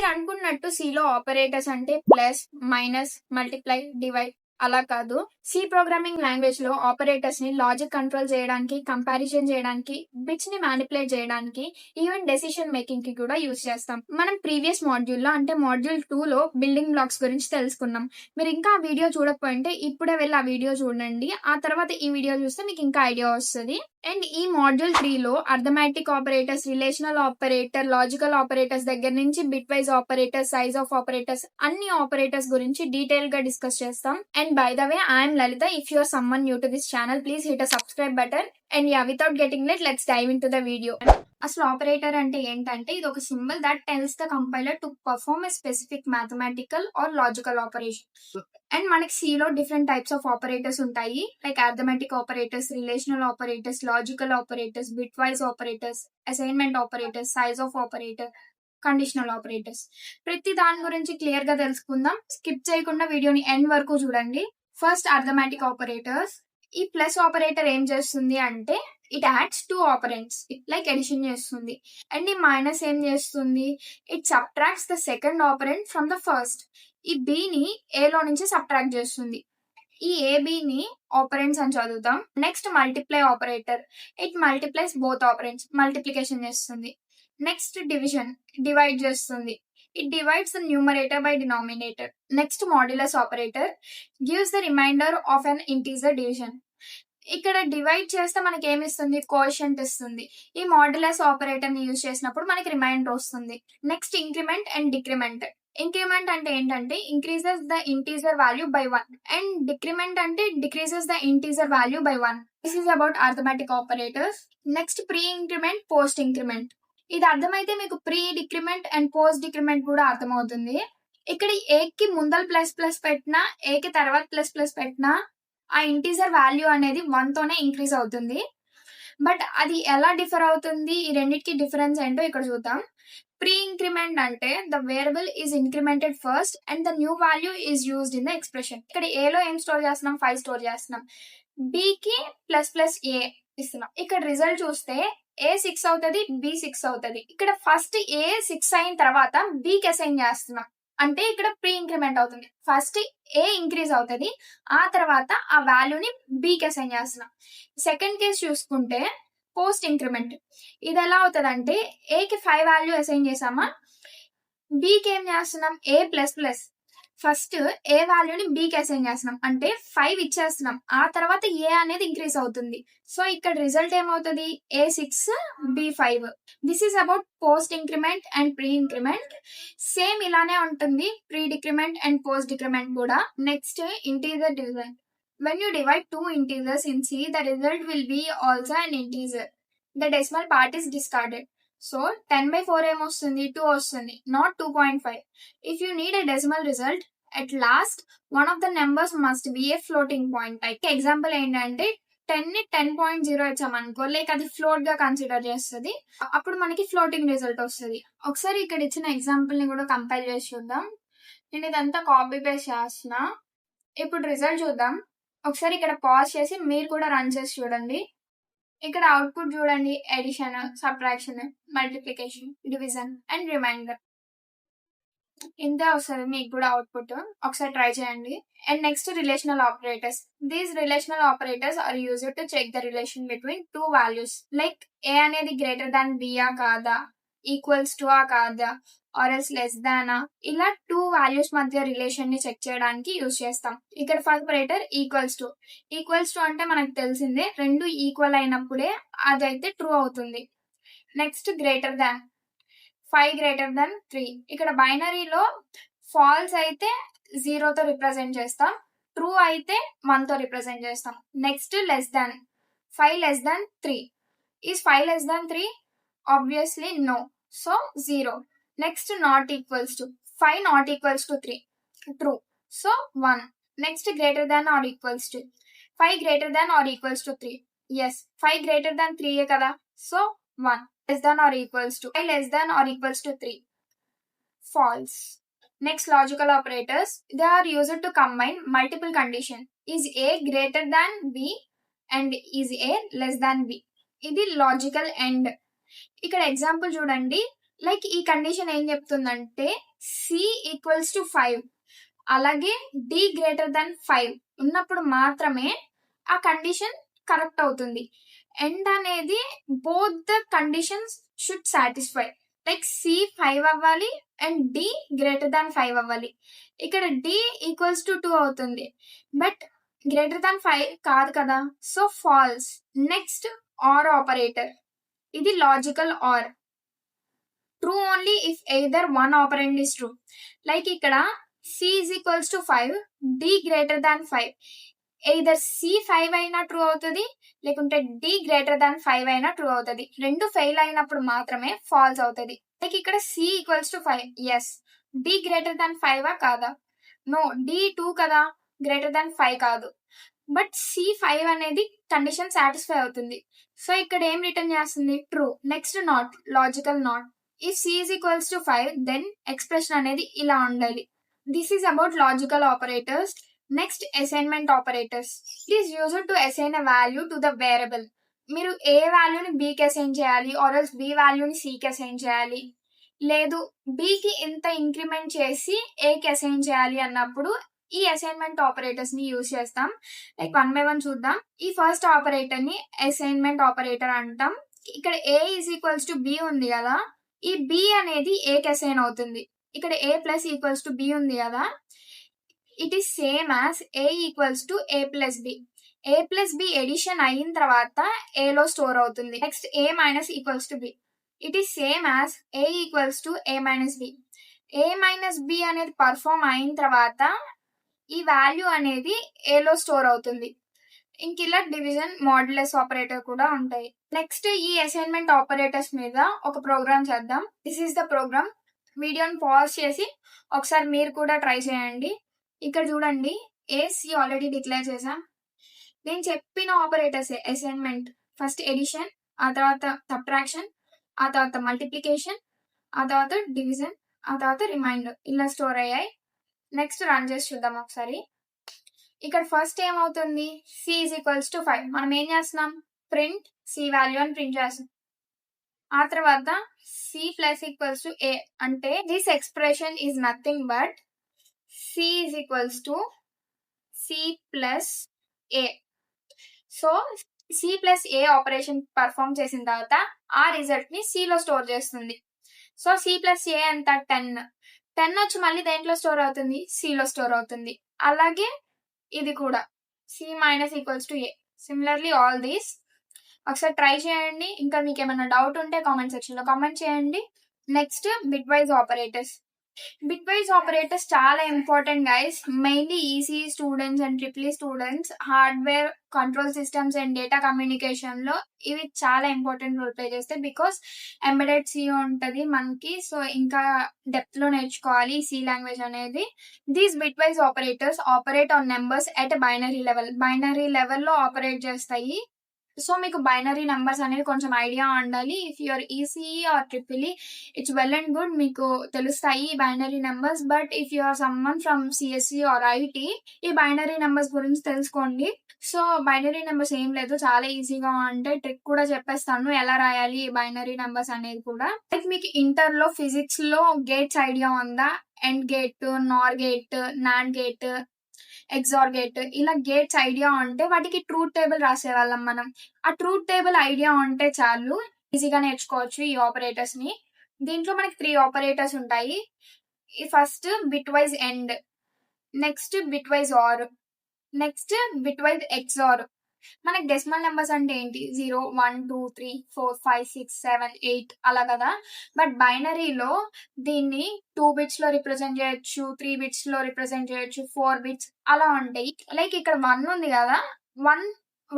మీరు అనుకున్నట్టు సిలో ఆపరేటర్స్ అంటే ప్లస్, మైనస్, మల్టిప్లై, డివైడ్ అలా కాదు. సి ప్రోగ్రామింగ్ లాంగ్వేజ్ లో ఆపరేటర్స్ ని లాజిక్ కంట్రోల్ చేయడానికి, కంపారిజన్ చేయడానికి, బిట్స్ ని మ్యానిపులేట్ చేయడానికి, ఈవెన్ డెసిషన్ మేకింగ్ కి కూడా యూజ్ చేస్తాం. మనం ప్రీవియస్ మాడ్యూల్ లో అంటే మాడ్యూల్ 2 లో బిల్డింగ్ బ్లాక్స్ గురించి తెలుసుకున్నాం. మీరు ఇంకా ఆ వీడియో చూడకపోయింటే ఇప్పుడే వెళ్ళి ఆ వీడియో చూడండి. ఆ తర్వాత ఈ వీడియో చూస్తే మీకు ఇంకా ఐడియా వస్తుంది. అండ్ ఈ మాడ్యూల్ 3 లో arithmetic operators, relational operator, logical operators దగ్గర నుంచి bitwise operators, size of operators, అన్ని ఆపరేటర్స్ గురించి డీటెయిల్ గా డిస్కస్ చేస్తాం. And by the way, I'm Lalitha. If you are someone new to this channel, please hit a subscribe button. And yeah, without getting let, let's dive into the video. అసలు operator అంటే ఏంటంటే ఇది ఒక symbol that tells the compiler to perform a specific mathematical or logical operation. And మనకి సిలో different types of operators ఉంటాయి. Like arithmetic operators, relational operators, logical operators, bitwise operators, assignment operators, size of operator, conditional operators. ప్రతి దాని గురించి clear గా తెలుసుకుందాం. Skip చేయకుండా వీడియోని ఎండ్ వరకు చూడండి. First arithmetic operators. ఈ ప్లస్ ఆపరేటర్ ఏం చేస్తుంది అంటే it adds 2 operands, like addition చేస్తుంది. అండ్ ఈ మైనస్ ఏం చేస్తుంది, it subtracts the second operand from the first. ఈ బి ని ఏ లో నుంచి సబ్ట్రాక్ట్ చేస్తుంది. ఈ ఏబిని ఆపరెంట్స్ అని చదువుతాం. Next multiply operator, it multiplies both operands, multiplication చేస్తుంది. నెక్స్ట్ డివిజన్, డివైడ్ చేస్తుంది. It divides the numerator by denominator. Next modulus operator, gives the remainder of an integer division. ఇక్కడ డివైడ్ చేస్తే మనకి ఏమి ఇస్తుంది, కోఎఫిషియంట్ ఇస్తుంది. ఈ మాడ్యులస్ ఆపరేటర్ ని యూజ్ చేసినప్పుడు మనకి రిమైండర్ వస్తుంది. Next increment and decrement. Increment అంటే ఏంటంటే increases the integer value by 1, and decrement అంటే decreases the integer value by 1. This is about arithmetic operators. Next pre increment, post increment. ఇది అర్థమైతే మీకు pre decrement and post decrement కూడా అర్థమవుతుంది. ఇక్కడ ఏ కి ముందర ప్లస్ ప్లస్ పెట్టినా, ఏ కి తర్వాత ప్లస్ ప్లస్ పెట్టినా ఆ ఇంటీజర్ వాల్యూ అనేది 1 తోనే ఇంక్రీజ్ అవుతుంది. బట్ అది ఎలా డిఫర్ అవుతుంది, ఈ రెండింటికి డిఫరెన్స్ ఏంటో ఇక్కడ చూద్దాం. ప్రీ ఇంక్రిమెంట్ అంటే the variable is incremented first and the new value is used in the expression. ఇక్కడ ఏ లో ఏం స్టోర్ చేస్తున్నాం, 5 స్టోర్ చేస్తున్నాం. బి కి ప్లస్ ప్లస్ ఏ ఇస్తున్నాం. ఇక్కడ రిజల్ట్ చూస్తే ఏ 6 అవుతుంది, బి 6 అవుతుంది. ఇక్కడ ఫస్ట్ ఏ 6 అయిన తర్వాత బికి అసైన్ చేస్తున్నాం. అంటే ఇక్కడ ప్రీ ఇంక్రిమెంట్ అవుతుంది. ఫస్ట్ ఏ ఇంక్రీజ్ అవుతుంది, ఆ తర్వాత ఆ వాల్యూని బికి అసైన్ చేస్తున్నాం. సెకండ్ కేసు చూసుకుంటే పోస్ట్ ఇంక్రిమెంట్. ఇది ఎలా అవుతుంది అంటే ఏకి 5 వాల్యూ అసైన్ చేసామా, బికి ఏం చేస్తున్నాం, ఏ ప్లస్ ప్లస్. ఫస్ట్ ఏ వాల్యూని బికి అసైన్ చేస్తున్నాం అంటే 5 ఇచ్చేస్తున్నాం, ఆ తర్వాత ఏ అనేది ఇంక్రీజ్ అవుతుంది. సో ఇక్కడ రిజల్ట్ ఏమవుతుంది, A 6 B 5. This is about post increment and pre increment. Same ఇలానే ఉంటుంది pre decrement and post decrement కూడా. Next integer division. When you divide two integers in C, the result will be also an integer. The decimal part is discarded. So 10/4 ఏమొస్తుంది, 2 వస్తుంది, not 2.5. If you need a decimal result, at last one of the numbers must be a floating point. Like example ఏంటంటే 10 ని 10.0 ఇచ్చామనుకో, like అది float గా consider చేస్తుంది, అప్పుడు మనకి floating result వస్తుంది. ఒకసారి ఇక్కడ ఇచ్చిన ఎగ్జాంపుల్ ని కూడా కంపేర్ చేసి చూద్దాం. నేను ఇదంతా కాపీ పేస్ట్ చేసిన. ఇప్పుడు రిజల్ట్ చూద్దాం. ఒకసారి ఇక్కడ పాజ్ చేసి మీరు కూడా రన్ చేసి చూడండి. ఇక్కడ అవుట్పుట్ చూడండి, addition, subtraction, multiplication, division and remainder. ఇంతే వస్తుంది మీకు కూడా అవుట్పుట్. ఒకసారి ట్రై చేయండి. And next relational operators. These relational operators are used to check the relation between 2 values. Like A అనేది గ్రేటర్ దాన్ బియా కాదా, ఈక్వల్స్ టు ఆ కాదా, ఆర్ ఎల్స్ లెస్ దానా, ఇలా 2 వాల్యూస్ మధ్య రిలేషన్ ని చెక్ చేయడానికి యూజ్ చేస్తాం. ఇక్కడ first operator equals to. Equals to అంటే మనకు తెలిసిందే, 2 ఈక్వల్ అయినప్పుడే అదైతే ట్రూ అవుతుంది. Next greater than, 5 greater than 3. ఇక్కడ బైనరీలో ఫాల్స్ అయితే 0 తో రిప్రజెంట్ చేస్తాం, ట్రూ అయితే 1 తో రిప్రజెంట్ చేస్తాం. Next less than, 5 less than 3. Is 5 less than 3? Obviously no, so 0. Next not equals to, 5 not equals to 3, true, so 1. Next greater than or equals to, 5 greater than or equals to 3. Yes, 5 greater than 3 కదా, so 1. less than or equals to, 5 less than or equals to 3. False. Next logical operators. They are used to combine multiple conditions. Is A greater than B and is A less than B. ఇది logical end. ఇక్కడ example చూడండి, like ఈ condition ఏం చెప్తుందంటే C equals to 5 అలాగే D greater than 5 ఉన్నప్పుడు మాత్రమే ఆ కండిషన్ కరెక్ట్ అవుతుంది. ఎండ్ అనేది both the conditions should satisfy. Like C 5 అవ్వాలి అండ్ డి గ్రేటర్ దాన్ 5 అవ్వాలి. ఇక్కడ డి ఈక్వల్స్ టు 2 అవుతుంది బట్ గ్రేటర్ దాన్ 5 కాదు కదా, so false. Next or operator, ఇది logical or. True only if either one operand is true. Like ఇక్కడ C is equals to 5, D greater than 5. Either C 5 అయినా true అవుతుంది లేకుంటే D greater than 5 అయినా true అవుతుంది. రెండు ఫెయిల్ అయినప్పుడు మాత్రమే ఫాల్స్ అవుతుంది. లైక్ ఇక్కడ C equals to 5, yes. D greater than 5 కాదా? నో, డి 2 కదా, గ్రేటర్ దాన్ 5 కాదు. బట్ సి 5 అనేది కండిషన్ సాటిస్ఫై అవుతుంది. సో ఇక్కడ ఏం రిటర్న్ చేస్తుంది? True. Next not, logical not. If C is equals to 5 then expression అనేది ఇలా ఉండాలి. This is about logical operators. Next assignment operators. It is used to assign a value to the variable. మీరు A వాల్యూని బికి assign చేయాలి or else B వాల్యూని సికి assign చేయాలి, లేదు బికి ఇంత ఇంక్రిమెంట్ చేసి ఏకి అసైన్ చేయాలి అన్నప్పుడు ఈ అసైన్మెంట్ ఆపరేటర్స్ ని యూజ్ చేస్తాం. లైక్ వన్ బై వన్ చూద్దాం. ఈ ఫస్ట్ ఆపరేటర్ ని అసైన్మెంట్ ఆపరేటర్ అంటాం. ఇక్కడ A is equals to B ఉంది కదా, ఈ బి అనేది ఏకి అసైన్ అవుతుంది. ఇక్కడ A plus equals to B ఉంది కదా, it is same as A equals to A plus B. A plus B addition అయిన తర్వాత ఏలో స్టోర్ అవుతుంది. Next A minus equals to B, it is same as A equals to A minus B. A minus B అనేది perform అయిన తర్వాత ఈ value అనేది ఏలో స్టోర్ అవుతుంది. ఇంక ఇలా డివిజన్, మాడ్యులస్ ఆపరేటర్ కూడా ఉంటాయి. నెక్స్ట్ ఈ అసైన్మెంట్ ఆపరేటర్స్ మీద ఒక ప్రోగ్రామ్ చేద్దాం. This is the program. వీడియోని పాజ్ చేసి ఒకసారి మీరు కూడా ట్రై చేయండి. ఇక్కడ చూడండి, ఏసి ఆల్రెడీ డిక్లేర్ చేసాం. నేను చెప్పిన ఆపరేటర్స్ అసైన్మెంట్, ఫస్ట్ ఎడిషన్, ఆ తర్వాత సబ్ట్రాక్షన్, ఆ తర్వాత మల్టిప్లికేషన్, ఆ తర్వాత డివిజన్, ఆ తర్వాత రిమైండర్ ఇలా స్టోర్ అయ్యాయి. నెక్స్ట్ రన్ చేసి చూద్దాం ఒకసారి. ఇక్కడ ఫస్ట్ ఏమవుతుంది, సి ఈజ్ ఈక్వల్స్ టు 5. మనం ఏం చేస్తున్నాం, ప్రింట్ సి వాల్యూ అని ప్రింట్ చేస్తాం. ఆ తర్వాత C plus equals to A అంటే this expression is nothing but C is equals to C plus A. So C plus A operation perform చేసిన తర్వాత ఆ రిజల్ట్ ని సి లో స్టోర్ చేస్తుంది. సో సి ప్లస్ ఏ ఎంత, 10 వచ్చి మళ్ళీ దేంట్లో స్టోర్ అవుతుంది, సి లో స్టోర్ అవుతుంది. అలాగే ఇది కూడా C minus equals to A. Similarly all these. ఒకసారి ట్రై చేయండి. ఇంకా మీకు ఏమైనా డౌట్ ఉంటే కామెంట్ సెక్షన్ లో కామెంట్ చేయండి. Next bitwise operators. Bitwise operators చాలా important guys. Mainly EC students and triple students, hardware, control systems and data communication లో ఇవి చాలా ఇంపార్టెంట్ రోల్ ప్లే చేస్తాయి. బికాస్ ఎంబెడెడ్ సి ఉంటది మనకి, సో ఇంకా డెప్త్ లో నేర్చుకోవాలి సి లాంగ్వేజ్ అనేది. These bitwise operators operate on numbers at binary level. Binary లెవెల్లో ఆపరేట్ చేస్తాయి. సో మీకు బైనరీ నెంబర్స్ అనేది కొంచెం ఐడియా ఉండాలి. If you're ECE or triple, it's well and good, మీకు తెలుస్తాయి binary numbers. But if you're someone from CSE or IT, ఈ binary numbers గురించి తెలుసుకోండి. సో బైనరీ నెంబర్స్ ఏం లేదు, చాలా ఈజీగా ఉంటాయి. ట్రిక్ కూడా చెప్పేస్తాను ఎలా రాయాలి బైనరీ నెంబర్స్ అనేది కూడా. లైక్ మీకు ఇంటర్ లో ఫిజిక్స్ లో గేట్స్ ఐడియా ఉందా? ఎండ్ గేట్, నార్ gate, NAND gate, XOR gate, ఇలా గేట్స్ ఐడియా ఉంటే వాటికి ట్రూత్ టేబుల్ రాసేవాళ్ళం మనం. ఆ ట్రూత్ టేబుల్ ఐడియా ఉంటే చాలు, ఈజీగా నేర్చుకోవచ్చు ఈ ఆపరేటర్స్ ని. దీంట్లో మనకి 3 ఆపరేటర్స్ ఉంటాయి. ఈ first bitwise and, next bitwise or, next bitwise XOR. మనకి డెసిమల్ నెంబర్స్ అంటే ఏంటి, 0, 1, 2, 3, 4, 5, 6, 7, 8 అలా కదా. బట్ బైనరీలో దీన్ని 2 బిట్స్ లో రిప్రజెంట్ చేయొచ్చు, 3 బిట్స్ లో రిప్రజెంట్ చేయొచ్చు, 4 బిట్స్ అలా ఉంటాయి. లైక్ ఇక్కడ 1 ఉంది కదా,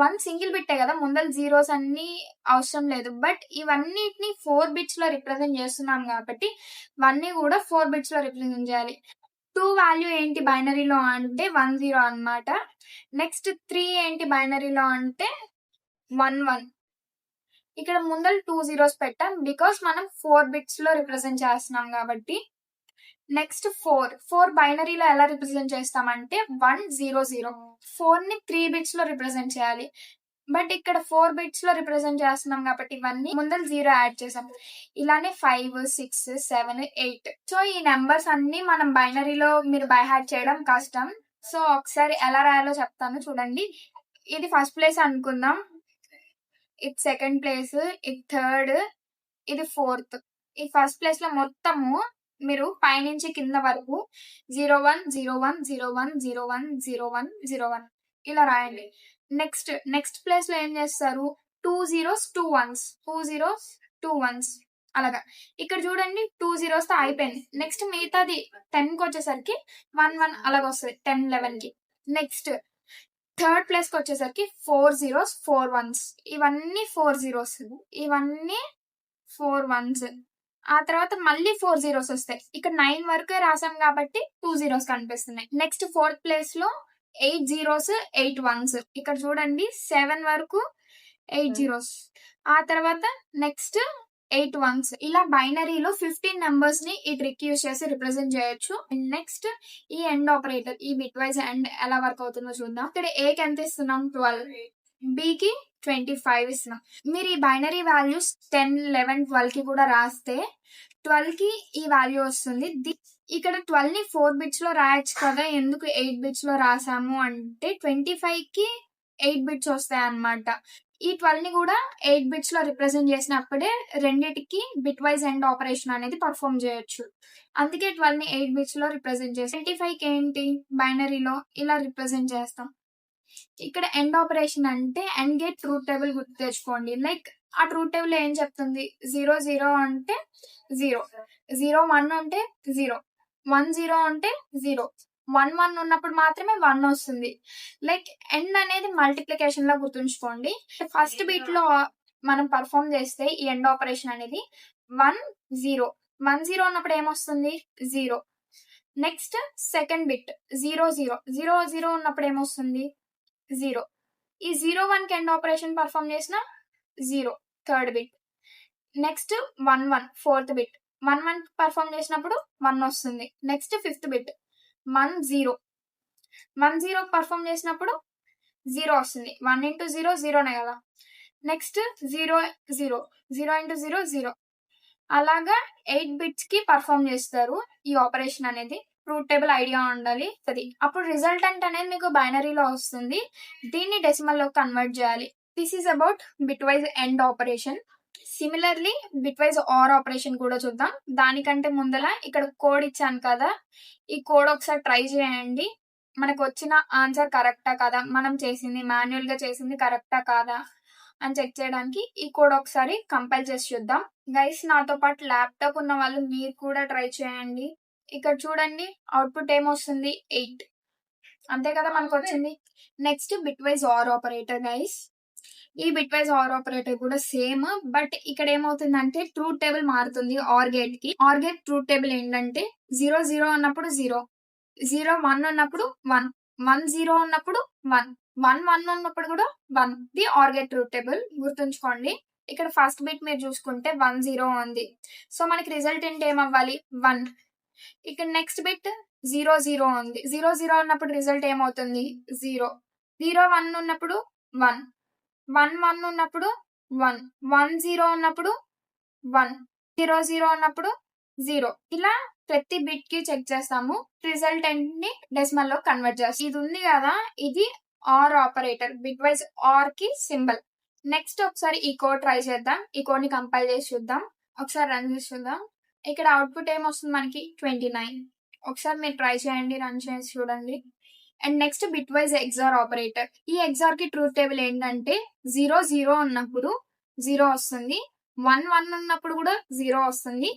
1 సింగిల్ బిట్టే కదా, ముందర జీరోస్ అన్ని అవసరం లేదు. బట్ ఇవన్నిటిని 4 బిట్స్ లో రిప్రజెంట్ చేస్తున్నాం కాబట్టి 1 ని కూడా 4 బిట్స్ లో రిప్రజెంట్ చేయాలి. 2 వాల్యూ ఏంటి బైనరీలో అంటే 1, 0 అనమాట. నెక్స్ట్ 3 ఏంటి బైనరీలో అంటే 1, 1. ఇక్కడ ముందర 2 zeros పెట్టాం బికాస్ మనం 4 బిట్స్ లో రిప్రజెంట్ చేస్తున్నాం కాబట్టి. నెక్స్ట్ 4 బైనరీలో ఎలా రిప్రజెంట్ చేస్తామంటే 1, 0, 0. 4 ని 3 బిట్స్ లో రిప్రజెంట్ చేయాలి. బట్ ఇక్కడ 4 బిట్స్ లో రిప్రజెంట్ చేస్తున్నాం కాబట్టి ఇవన్నీ ముందర 0 యాడ్ చేసాం. ఇలానే 5, 6, 7, 8. సో ఈ నెంబర్స్ అన్ని మనం బైనరీలో మీరు బై హార్ట్ చేయడం కష్టం. సో ఒకసారి ఎలా రాయాలో చెప్తాను చూడండి. ఇది ఫస్ట్ ప్లేస్ అనుకుందాం, ఇది సెకండ్ ప్లేస్, ఇది థర్డ్, ఇది ఫోర్త్. ఈ ఫస్ట్ ప్లేస్ లో మొత్తము మీరు పైనుంచి కింద వరకు 01, 01, 01, 01, 01, 01 ఇలా రాయండి. నెక్స్ట్ ప్లేస్ లో ఏం చేస్తారు, 2 zeros 2 ones, 2 zeros 2 ones అలాగా. ఇక్కడ చూడండి 2 zeros తో అయిపోయింది. నెక్స్ట్ మిగతాది 10 కి వచ్చేసరికి 1 1 అలాగ వస్తుంది 10 11 కి. నెక్స్ట్ థర్డ్ ప్లేస్ కి వచ్చేసరికి 4 zeros 4 ones, ఇవన్నీ 4 zeros, ఇవన్నీ 4 ones. ఆ తర్వాత మళ్ళీ 4 zeros వస్తాయి. ఇక్కడ 9 వరకు రాసాం కాబట్టి 2 zeros కనిపిస్తున్నాయి. నెక్స్ట్ ఫోర్త్ ప్లేస్ లో 8 zeros 8 ones. ఇక్కడ చూడండి 7 వరకు 8 zeros. ఆ తర్వాత నెక్స్ట్ 8 ones. ఇలా బైనరీలో 15 నెంబర్స్ ని ఈ ట్రిక్ యూజ్ చేసి రిప్రజెంట్ చేయొచ్చు. నెక్స్ట్ ఈ ఎండ్ ఆపరేటర్, ఈ బిట్ వైజ్ ఎండ్ ఎలా వర్క్ అవుతుందో చూద్దాం. ఇక్కడ ఏ కి ఎంత ఇస్తున్నాం 12, బి కి 25 ఇస్తున్నాం. మీరు ఈ బైనరీ వాల్యూస్ 10, 11, 12 కి కూడా రాస్తే 12 కి ఈ వాల్యూ వస్తుంది. ఇక్కడ 12 ని 4 బిట్స్ లో రాయొచ్చు కదా, ఎందుకు 8 బిట్స్ లో రాసాము అంటే 25 కి 8 బిట్స్ వస్తాయి అన్నమాట. ఈ 12 ని కూడా 8 బిట్స్ లో రిప్రజెంట్ చేసినప్పుడే రెండిటికి బిట్ వైజ్ ఎండ్ ఆపరేషన్ అనేది పర్ఫామ్ చేయొచ్చు. అందుకే 12 ని 8 బిట్స్ లో రిప్రజెంట్ చేస్తాం. 25 కి ఏంటి బైనరీలో ఇలా రిప్రజెంట్ చేస్తాం. ఇక్కడ ఎండ్ ఆపరేషన్ అంటే ఎండ్ గేట్ ట్రూత్ టేబుల్ గుర్తు తెచ్చుకోండి. లైక్ ఆ ట్రూత్ టేబుల్ ఏం చెప్తుంది, 0 0 అంటే 0, 0 1 అంటే 0, 1 0 అంటే 0, 1 1 ఉన్నప్పుడు మాత్రమే 1 వస్తుంది. లైక్ ఎండ్ అనేది మల్టిప్లికేషన్ లో గుర్తుంచుకోండి. ఫస్ట్ బీట్ లో మనం పర్ఫామ్ చేస్తే ఈ ఎండ్ ఆపరేషన్ అనేది 1 0, 1 0 ఉన్నప్పుడు ఏమొస్తుంది 0. నెక్స్ట్ సెకండ్ బిట్ 0 0, 0 0 ఉన్నప్పుడు ఏమొస్తుంది 0. ఈ 0 1 కి ఎండ్ ఆపరేషన్ పర్ఫామ్ చేసిన 0 third bit. Next 1 1 fourth bit, 1 1 perform చేసినప్పుడు 1 వస్తుంది. నెక్స్ట్ ఫిఫ్త్ బిట్ 1 0, 1 0 పర్ఫామ్ చేసినప్పుడు 0 వస్తుంది. 1 ఇంటూ 0 0నే కదా. Next 0 0, 0 into 0 0. అలాగా 8 బిట్స్ కి పర్ఫామ్ చేస్తారు ఈ ఆపరేషన్ అనేది. ట్రూత్ టేబుల్ ఐడియా ఉండాలి. అప్పుడు రిజల్టెంట్ అనేది మీకు బైనరీలో వస్తుంది. దీన్ని డెసిమల్ లో కన్వర్ట్ చేయాలి. This is about bitwise and operation. Similarly bitwise or operation కూడా చూద్దాం. దానికంటే ముందల ఇక్కడ కోడ్ ఇచ్చాను కదా, ఈ కోడ్ ఒకసారి ట్రై చేయండి. మనకు వచ్చిన ఆన్సర్ కరెక్టా కాదా, మనం చేసింది మాన్యువల్ గా చేసింది కరెక్టా కాదా అని చెక్ చేయడానికి ఈ కోడ్ ఒకసారి కంపైల్ చేసి చూద్దాం. గైస్ నాతో పాటు ల్యాప్టాప్ ఉన్న వాళ్ళు మీరు కూడా ట్రై చేయండి. ఇక్కడ చూడండి అవుట్పుట్ ఏమొస్తుంది 8, అంతే కదా మనకు వచ్చింది. Next bitwise or operator guys. ఈ బిట్ వైజ్ ఆర్ ఆపరేటర్ కూడా సేమ్, బట్ ఇక్కడ ఏమవుతుందంటే ట్రూత్ టేబుల్ మారుతుంది ఆర్ గేట్ కి. ఆర్ గేట్ ట్రూత్ టేబుల్ ఏంటంటే 0 0 ఉన్నప్పుడు 0, 0 1 ఉన్నప్పుడు 1, 1 0 ఉన్నప్పుడు 1, 1 1 ఉన్నప్పుడు కూడా 1. The or gate truth table గుర్తుంచుకోండి. ఇక్కడ ఫస్ట్ బిట్ మీరు చూసుకుంటే 1 0 ఉంది. సో మనకి రిజల్టెంట్ ఏమవ్వాలి 1. ఇక్కడ నెక్స్ట్ బిట్ 0 0 ఉంది. 0 0 ఉన్నప్పుడు రిజల్ట్ ఏమవుతుంది 0, 0 1 ఉన్నప్పుడు 1, 1 1 ఉన్నప్పుడు 1, 1 0 ఉన్నప్పుడు 1, 0 0 ఉన్నప్పుడు 0. ఇలా ప్రతి బిట్ కి చెక్ చేస్తాము. రిజల్టెంట్ ని డెసిమల్ లో కన్వర్ట్ చేస్తాం. ఇది ఉంది కదా, ఇది or operator, bitwise or కి సింబల్. నెక్స్ట్ ఒకసారి ఈ కోడ్ ట్రై చేద్దాం. ఈ కోడ్ ని కంపైల్ చేసి చూద్దాం. ఒకసారి రన్ చేసి చూద్దాం. ఇక్కడ అవుట్పుట్ ఏమొస్తుంది మనకి 29. ఒకసారి మీరు ట్రై చేయండి, రన్ చేసి చూడండి. And next bit wise XOR operator. ఈ ఎగ్జార్ కి ట్రూత్ టేబుల్ ఏంటంటే 0 0 ఉన్నప్పుడు 0 వస్తుంది, 1 1 ఉన్నప్పుడు కూడా 0 వస్తుంది,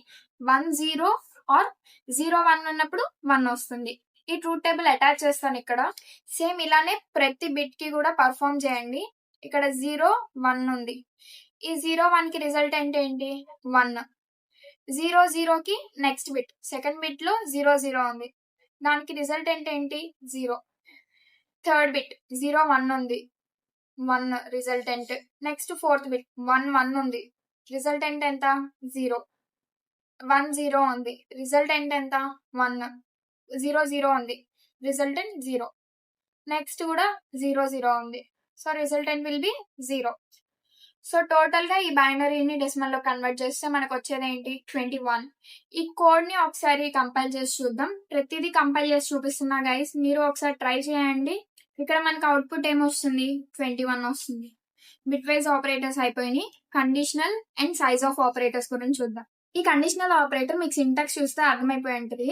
1 0 ఆర్ 0 1 ఉన్నప్పుడు 1 వస్తుంది. ఈ ట్రూత్ టేబుల్ అటాచ్ చేస్తాను ఇక్కడ. సేమ్ ఇలానే ప్రతి బిట్ కి కూడా పర్ఫామ్ చేయండి. ఇక్కడ 0 1 ఉంది. ఈ 0 1 కి రిజల్ట్ ఏంటి 1. 0 0 కి నెక్స్ట్ బిట్, సెకండ్ బిట్ లో 0 0 ఉంది, దానికి రిజల్ట్ ఏంటి 0. థర్డ్ బిట్ 0 1 ఉంది, 1 రిజల్టెంట్. నెక్స్ట్ ఫోర్త్ బిట్ 1 1 ఉంది, రిజల్టెంట్ ఎంత 0. 1 0 ఉంది, రిజల్టెంట్ ఎంత 1. 0 0 ఉంది, రిజల్టెంట్ 0. నెక్స్ట్ కూడా 0 0 ఉంది, so resultant will be 0. So total గా ఈ బైనరీని డెసిమల్ లో కన్వర్ట్ చేస్తే మనకు వచ్చేది ఏంటి 21. ఈ కోడ్ ని ఒకసారి కంపైల్ చేసి చూద్దాం. ప్రతిదీ కంపైల్ చేసి చూపిస్తున్నా గైస్, మీరు ఒకసారి ట్రై చేయండి. ఇక్కడ మనకు అవుట్పుట్ ఏమొస్తుంది 21 వస్తుంది. బిట్ వైజ్ ఆపరేటర్స్ అయిపోయినాయి. Conditional and size of operators గురించి చూద్దాం. ఈ కండిషనల్ ఆపరేటర్ మీకు సింటాక్స్ చూస్తే అర్థమైపోయి ఉంటుంది.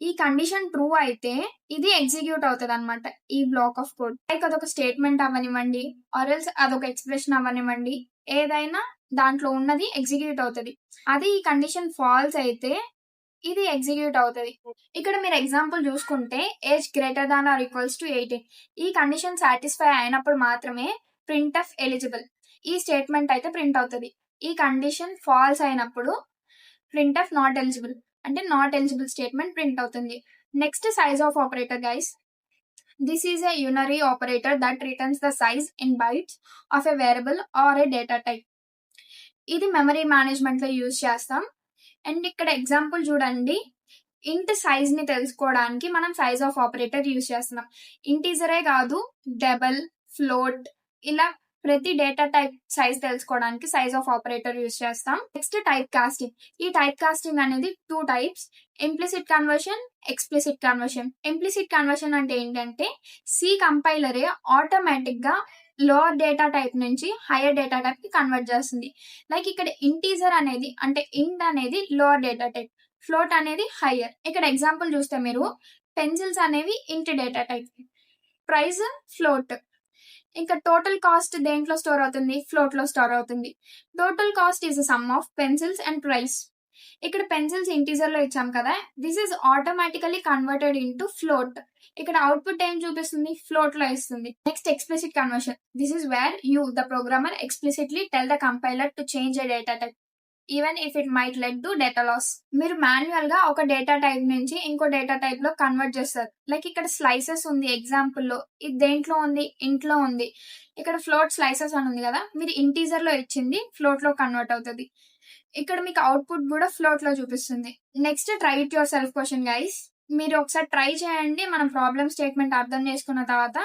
ఈ కండిషన్ ట్రూ అయితే ఇది ఎగ్జిక్యూట్ అవుతుంది అనమాట ఈ బ్లాక్ ఆఫ్ కోడ్. లైక్ అదొక స్టేట్మెంట్ అవ్వనివ్వండి, ఆర్ఎల్స్ అదొక ఎక్స్ప్రెషన్ అవ్వనివ్వండి, ఏదైనా దాంట్లో ఉన్నది ఎగ్జిక్యూట్ అవుతుంది. అది ఈ కండిషన్ ఫాల్స్ అయితే ఇది ఎగ్జిక్యూట్ అవుతుంది. ఇక్కడ మీరు ఎగ్జాంపుల్ చూసుకుంటే age greater than or equals to 18 ఈ కండిషన్ సాటిస్ఫై అయినప్పుడు మాత్రమే ప్రింట్ ఎఫ్ ఎలిజిబుల్ ఈ స్టేట్మెంట్ అయితే ప్రింట్ అవుతుంది. ఈ కండిషన్ ఫాల్స్ అయినప్పుడు ప్రింట్ ఎఫ్ నాట్ ఎలిజిబుల్ అంటే నాట్ ఎలిజిబుల్ స్టేట్మెంట్ ప్రింట్ అవుతుంది. నెక్స్ట్ size of operator guys. This is a unary operator that returns the size in bytes of a variable or a data type. ఇది memory management లో use చేస్తాం. And ఇక్కడ example చూడండి, ఇంట్ size ని తెలుసుకోవడానికి మనం సైజ్ ఆఫ్ ఆపరేటర్ యూజ్ చేస్తున్నాం. ఇంటీజరే కాదు, డబల్, ఫ్లోట్, ఇలా ప్రతి డేటా టైప్ సైజ్ తెలుసుకోవడానికి సైజ్ ఆఫ్ ఆపరేటర్ యూజ్ చేస్తాం. Next type casting. ఈ టైప్ కాస్టింగ్ అనేది 2 types, implicit conversion, explicit conversion. Implicit conversion అంటే ఏంటంటే సి కంపైలరే ఆటోమేటిక్ గా లోవర్ డేటా టైప్ నుంచి హైయర్ డేటా టైప్ కి కన్వర్ట్ చేస్తుంది. లైక్ ఇక్కడ ఇంటీజర్ అనేది అంటే ఇంట్ అనేది లోవర్ డేటా టైప్, ఫ్లోట్ అనేది హైయర్. ఇక్కడ ఎగ్జాంపుల్ చూస్తే మీరు పెన్సిల్స్ అనేవి int data type, price float. ఇంకా టోటల్ కాస్ట్ దేంట్లో స్టోర్ అవుతుంది, ఫ్లోట్ లో స్టోర్ అవుతుంది. Total cost is sum of pencils and price. ఇక్కడ పెన్సిల్స్ ఇంటీజర్ లో ఇచ్చాం కదా, this is automatically converted into float. ఇక్కడ అవుట్పుట్ ఏం చూపిస్తుంది, ఫ్లోట్ లో ఇస్తుంది. Next explicit conversion. This is where you the programmer explicitly tell the compiler to change a data type even if it might led to data loss. మీరు manual గా ఒక data type నుంచి ఇంకో data type లో convert చేస్తారు. Like ఇక్కడ slices ఉంది example లో, ఇది దేంట్లో ఉంది, ఇంట్లో ఉంది. ఇక్కడ ఫ్లోట్ స్లైసెస్ అని ఉంది కదా, మీరు ఇంటీజర్ లో ఇచ్చింది ఫ్లోట్ లో కన్వర్ట్ అవుతుంది. ఇక్కడ మీకు అవుట్పుట్ కూడా ఫ్లోట్ లో చూపిస్తుంది. Next try it your self question guys. మీరు ఒకసారి ట్రై చేయండి. మనం ప్రాబ్లమ్ స్టేట్మెంట్ అర్థం చేసుకున్న తర్వాత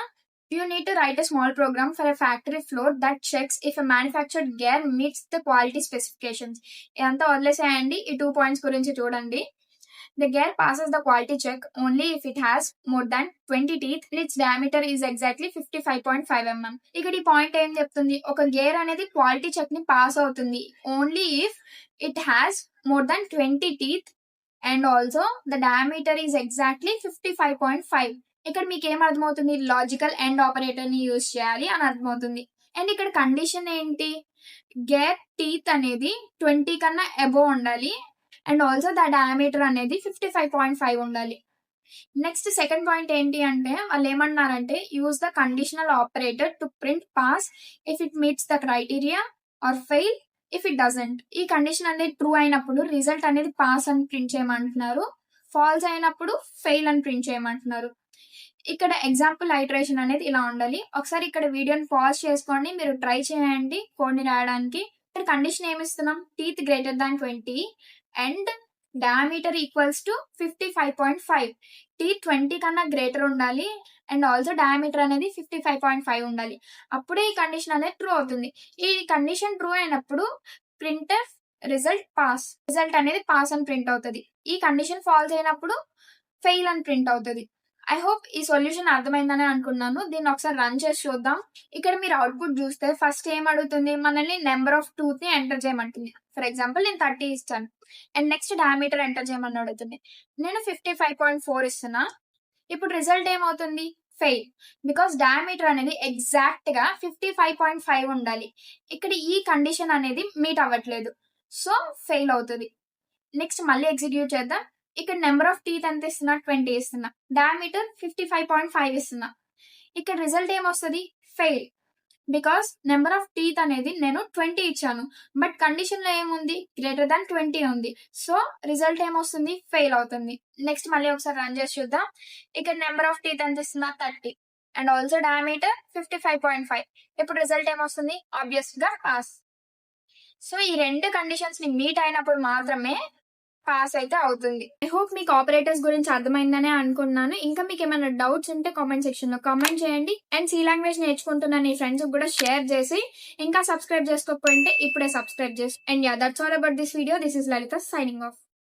you need to write a small program for a factory floor that checks if a manufactured gear meets the quality specifications. ఇదంతా వదిలేసేయండి, ఈ 2 points గురించి చూడండి. The gear passes the quality check only if it has more than 20 teeth and its diameter is exactly 55.5 mm. ఇక్కడ ఈ point ఏం చెప్తుంది, ఒక గేర్ అనేది క్వాలిటీ చెక్ ని పాస్ అవుతుంది only if it has more than 20 teeth and also the diameter is exactly 55.5. ఇక్కడ మీకు ఏం అర్థమవుతుంది, లాజికల్ అండ్ ఆపరేటర్ ని యూజ్ చేయాలి అని అర్థమవుతుంది. అండ్ ఇక్కడ కండిషన్ ఏంటి, గేర్ టీత్ అనేది 20 కన్నా అబోవ్ ఉండాలి అండ్ ఆల్సో ద డయామీటర్ అనేది 55.5 ఉండాలి. నెక్స్ట్ సెకండ్ పాయింట్ ఏంటి అంటే వాళ్ళు ఏమన్నారంటే use the conditional operator to print pass if it meets the criteria or fail if it doesn't. ఈ కండిషన్ అనేది ట్రూ అయినప్పుడు రిజల్ట్ అనేది పాస్ అని ప్రింట్ చేయమంటున్నారు, ఫాల్స్ అయినప్పుడు ఫెయిల్ అని ప్రింట్ చేయమంటున్నారు. ఇక్కడ ఎగ్జాంపుల్ ఐటరేషన్ అనేది ఇలా ఉండాలి. ఒకసారి ఇక్కడ వీడియోని పాజ్ చేసుకోండి, మీరు ట్రై చేయండి కోడ్ ని రాయడానికి. ఇక్కడ కండిషన్ ఏమిస్తున్నాం, teeth greater than 20 and diameter equals to 55.5. Teeth 20 కన్నా గ్రేటర్ ఉండాలి అండ్ ఆల్సో డయామీటర్ అనేది 55.5 ఉండాలి. అప్పుడే ఈ కండిషన్ అనేది ట్రూ అవుతుంది. ఈ కండిషన్ ట్రూ అయినప్పుడు ప్రింటర్ రిజల్ట్ పాస్, రిజల్ట్ అనేది పాస్ అని ప్రింట్ అవుతుంది. ఈ కండిషన్ ఫాల్స్ అయినప్పుడు ఫెయిల్ అని ప్రింట్ అవుతుంది. ఐ హోప్ ఈ సొల్యూషన్ అర్థమైందని అనుకున్నాను. దీన్ని ఒకసారి రన్ చేసి చూద్దాం. ఇక్కడ మీరు అవుట్పుట్ చూస్తే ఫస్ట్ ఏం అడుగుతుంది, మనల్ని నెంబర్ ఆఫ్ టూత్ ని ఎంటర్ చేయమంటుంది. ఫర్ ఎగ్జాంపుల్ నేను 30 ఇస్తాను అండ్ నెక్స్ట్ డయామీటర్ ఎంటర్ చేయమని అడుగుతుంది. నేను 55.4 ఇస్తున్నా. ఇప్పుడు రిజల్ట్ ఏమవుతుంది, ఫెయిల్. బికాస్ డయామీటర్ అనేది ఎగ్జాక్ట్ గా 55.5 ఉండాలి. ఇక్కడ ఈ కండిషన్ అనేది మీట్ అవ్వట్లేదు, సో ఫెయిల్ అవుతుంది. నెక్స్ట్ మళ్ళీ ఎగ్జిక్యూట్ చేద్దాం. ఇక్కడ నెంబర్ ఆఫ్ టీత్ ఎంత ఇస్తున్నా, 20 ఇస్తున్నా. డయామీటర్ 55.5 ఇస్తున్నా. ఇక్కడ రిజల్ట్ ఏమొస్తుంది, fail. Because number of teeth అనేది నేను 20 ఇచ్చాను, బట్ కండిషన్ లో ఏముంది, గ్రేటర్ దాన్ 20 ఉంది. సో రిజల్ట్ ఏమొస్తుంది, ఫెయిల్ అవుతుంది. నెక్స్ట్ మళ్ళీ ఒకసారి రన్ చేసి చూద్దాం. ఇక్కడ నెంబర్ ఆఫ్ టీత్ ఎంత ఇస్తున్నా, 30 అండ్ ఆల్సో డయామీటర్ 55.5. ఇప్పుడు రిజల్ట్ ఏమొస్తుంది, ఆబ్వియస్ గా పాస్. సో ఈ రెండు కండిషన్స్ ని మీట్ అయినప్పుడు మాత్రమే పాస్ అయితే అవుతుంది. ఐ హోప్ మీకు ఆపరేటర్స్ గురించి అర్థమైందనే అనుకున్నాను. ఇంకా మీకు ఏమైనా డౌట్స్ ఉంటే కామెంట్ సెక్షన్ లో కామెంట్ చేయండి. అండ్ సి లాంగ్వేజ్ నేర్చుకుంటున్న నీ ఫ్రెండ్స్ కూడా షేర్ చేసి, ఇంకా సబ్స్క్రైబ్ చేసుకోకపోయింటే ఇప్పుడే సబ్స్క్రైబ్ చేసి. And yeah, that's all about this video. This is Lalitha signing off.